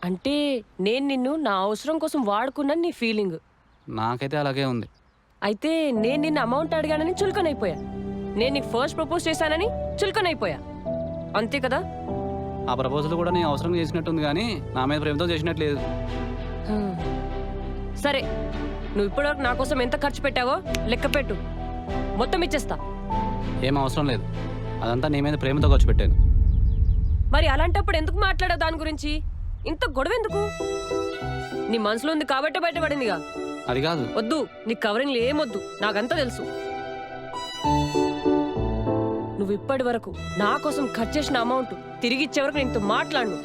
అంటే నేను నిన్ను నా అవసరం కోసం వాడుకున్నాను నీ ఫీలింగ్. నాకైతే అలాగే ఉంది. అయితే నేను నిన్ను అమౌంట్ అడిగానని చులకనైపోయా. నేను నీకు ఫస్ట్ ప్రపోజ్ చేశానని చులకనైపోయా. అంతే కదా? ఆ ప్రపోజల్ కూడా నీ అవసరం చేసినట్టుంది కానీ నా మీద ప్రేమతో చేసినట్టు లేదు. హ్మ్. సరే, నువ్వు ఇప్పటివరకు నా కోసం ఎంత ఖర్చు పెట్టావో లెక్క పెట్టు, మొత్తం ఇచ్చేస్తా. ఏం అవసరం లేదు, అదంతా నీ మీద ప్రేమతో ఖర్చు పెట్టాను. మరి అలాంటప్పుడు ఎందుకు మాట్లాడావు దాని గురించి? ఇంత గొడవ ఎందుకు? నీ మనసులో ఉంది కాబట్టి బయటపడిందిగా. అది కాదు. వద్దు, నీ కవరింగ్లు ఏమొద్దు, నాకంతా తెలుసు. నువ్వు ఇప్పటి వరకు నా కోసం ఖర్చు చేసిన అమౌంట్ తిరిగి ఇచ్చే వరకు నీతో మాట్లాడు.